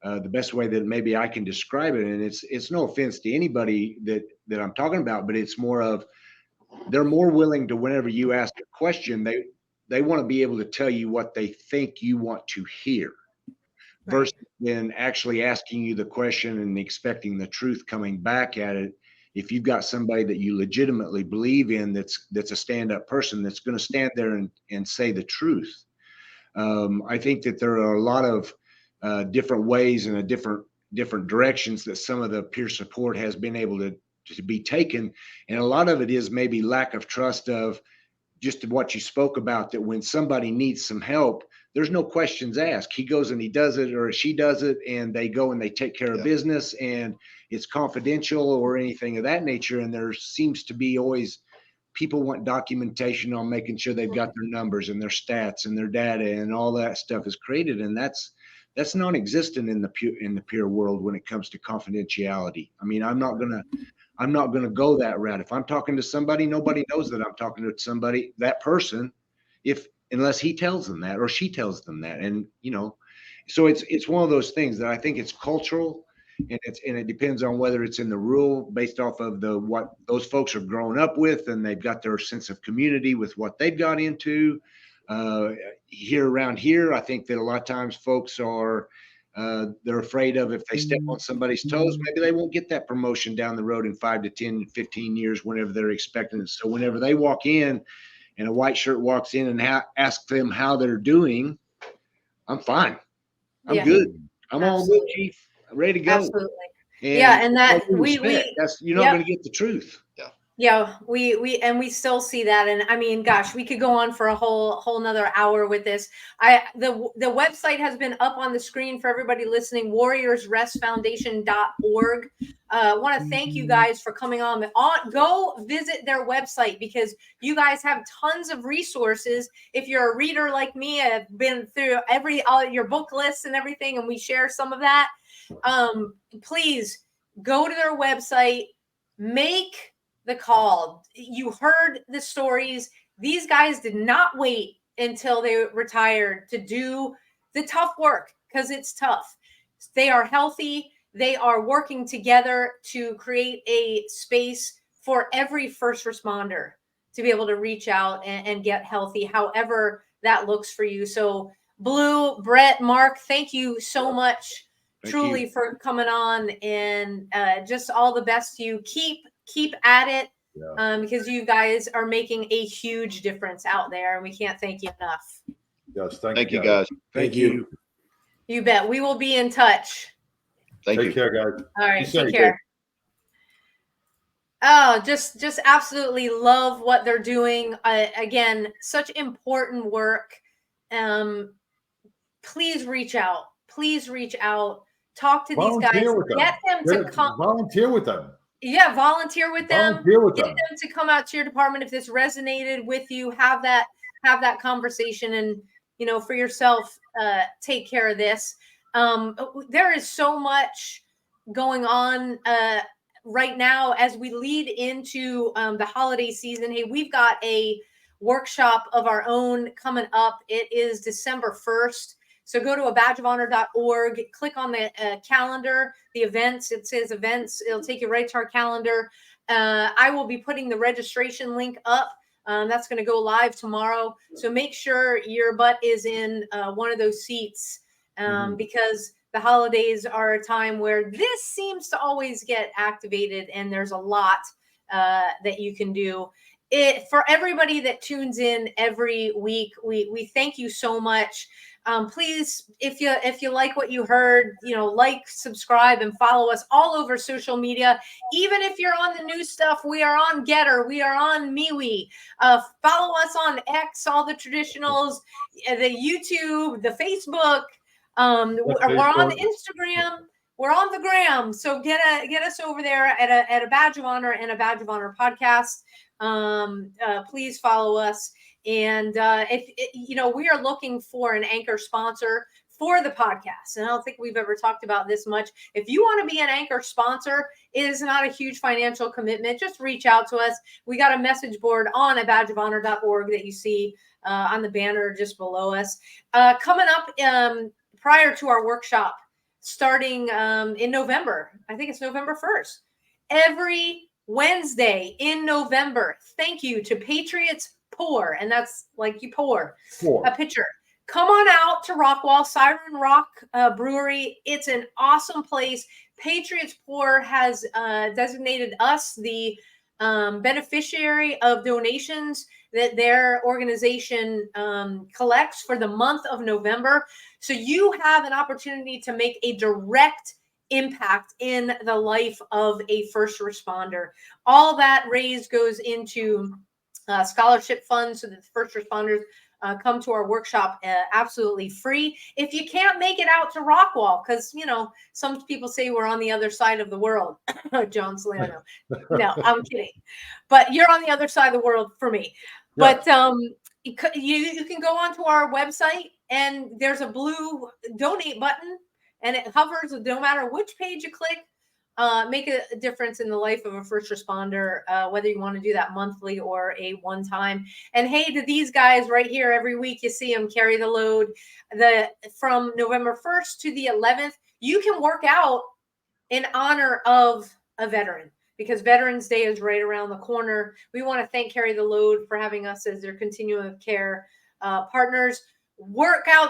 the best way that maybe I can describe it, and it's no offense to anybody that I'm talking about, but it's more of, they're more willing to, whenever you ask a question, they want to be able to tell you what they think you want to hear, versus than actually asking you the question and expecting the truth coming back at it. If you've got somebody that you legitimately believe in, that's a stand-up person, that's going to stand there and say the truth. I think that there are a lot of different ways and different directions that some of the peer support has been able to be taken. And a lot of it is maybe lack of trust of just what you spoke about, that when somebody needs some help, there's no questions asked. He goes and he does it, or she does it, and they go and they take care of business, and it's confidential or anything of that nature. And there seems to be always people want documentation on making sure they've got their numbers and their stats and their data, and all that stuff is created. And that's non-existent in the peer world when it comes to confidentiality. I mean, I'm not gonna go that route. If I'm talking to somebody, nobody knows that I'm talking to somebody, that person, unless he tells them that or she tells them that. And so it's one of those things that I think it's cultural, and it depends on whether it's in the rule based off of what those folks are growing up with, and they've got their sense of community with what they've got into. Here around here, I think that a lot of times folks are they're afraid of, if they step on somebody's toes, maybe they won't get that promotion down the road in 5 to 10, 15 years, whenever they're expecting it. So whenever they walk in and a white shirt walks in and ask them how they're doing, I'm fine. I'm good. I'm all good, Chief. I'm ready to go. Absolutely. And and that you're not going to get the truth. Yeah, we still see that. And I mean, gosh, we could go on for a whole nother hour with this. The website has been up on the screen for everybody listening, warriorsrestfoundation.org. I want to thank you guys for coming on. Go visit their website, because you guys have tons of resources. If you're a reader like me, I've been through all your book lists and everything, and we share some of that. Please go to their website, make the call. You heard the stories. These guys did not wait until they retired to do the tough work, because it's tough. They are healthy. They are working together to create a space for every first responder to be able to reach out and get healthy, however that looks for you. So Blue, Brett, Mark, thank you so much truly for coming on, and just all the best to you. Keep at it, because you guys are making a huge difference out there, and we can't thank you enough. Yes, thank you guys. Thank you. You bet. We will be in touch. Take care, guys. All right, take care. Oh, just absolutely love what they're doing. Again, such important work. Please reach out. Talk to these guys. Get them to come. Volunteer with them. Yeah, volunteer with them. Get them to come out to your department if this resonated with you. Have that conversation, and for yourself, take care of this. There is so much going on right now as we lead into the holiday season. Hey, we've got a workshop of our own coming up. It is December 1st. So go to abadgeofhonor.org, click on the calendar, the events. It says events. It'll take you right to our calendar. I will be putting the registration link up. That's going to go live tomorrow. So make sure your butt is in one of those seats, because the holidays are a time where this seems to always get activated, and there's a lot that you can do. For everybody that tunes in every week, we thank you so much. Please, if you like what you heard, like, subscribe, and follow us all over social media. Even if you're on the new stuff, we are on Getter, we are on MeWe. Follow us on X, all the traditionals, the YouTube, the Facebook. We're on Instagram. We're on the gram. So get us over there at a Badge of Honor and a Badge of Honor podcast. Please follow us. And we are looking for an anchor sponsor for the podcast. And I don't think we've ever talked about this much. If you want to be an anchor sponsor, it is not a huge financial commitment. Just reach out to us. We got a message board on badgeofhonor.org that you see on the banner just below us. Coming up prior to our workshop, starting in November, I think it's November 1st, every Wednesday in November. Thank you to Patriots Pour, and that's like you pour a pitcher. Come on out to Rockwall, Siren Rock Brewery. It's an awesome place. Patriots Pour has designated us the beneficiary of donations that their organization collects for the month of November. So you have an opportunity to make a direct impact in the life of a first responder. All that raised goes into scholarship funds so that the first responders come to our workshop absolutely free. If you can't make it out to Rockwall, because, you know, some people say we're on the other side of the world, John Salerno. No, I'm kidding. But you're on the other side of the world for me. Yeah. But you can go onto our website, and there's a blue donate button, and it hovers no matter which page you click. Make a difference in the life of a first responder, whether you want to do that monthly or a one-time. And hey, to these guys right here, every week you see them carry the load. From November 1st to the 11th, you can work out in honor of a veteran, because Veterans Day is right around the corner. We want to thank Carry the Load for having us as their Continuum of Care partners.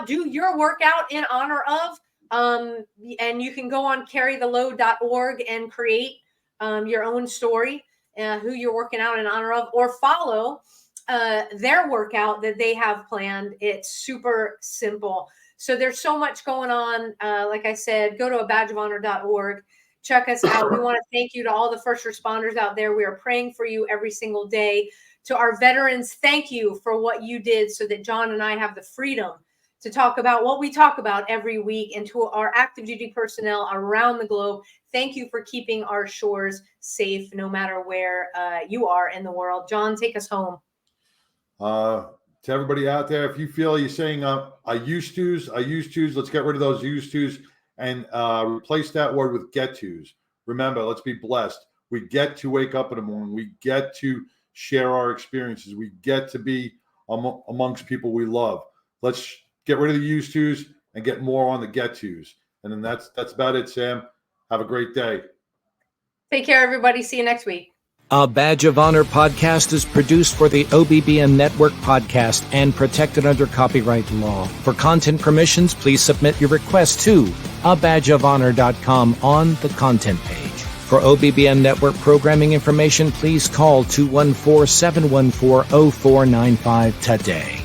Do your workout in honor of. And you can go on carrytheload.org and create your own story, who you're working out in honor of, or follow their workout that they have planned. It's super simple. So there's so much going on. Like I said, go to badgeofhonor.org. Check us out. We want to thank you to all the first responders out there. We are praying for you every single day. To our veterans, thank you for what you did so that John and I have the freedom to talk about what we talk about every week. And to our active duty personnel around the globe, thank you for keeping our shores safe no matter where you are in the world. John, take us home. To everybody out there, if you feel you're saying I used to's, let's get rid of those used to's and replace that word with get to's. Remember, let's be blessed. We get to wake up in the morning. We get to share our experiences. We get to be amongst people we love. Let's get rid of the used to's and get more on the get to's. And then that's about it, Sam. Have a great day. Take care, everybody. See you next week. A Badge of Honor podcast is produced for the OBBN Network podcast and protected under copyright law. For content permissions, please submit your request to abadgeofhonor.com on the content page. For OBBN Network programming information, please call 214-714-0495 today.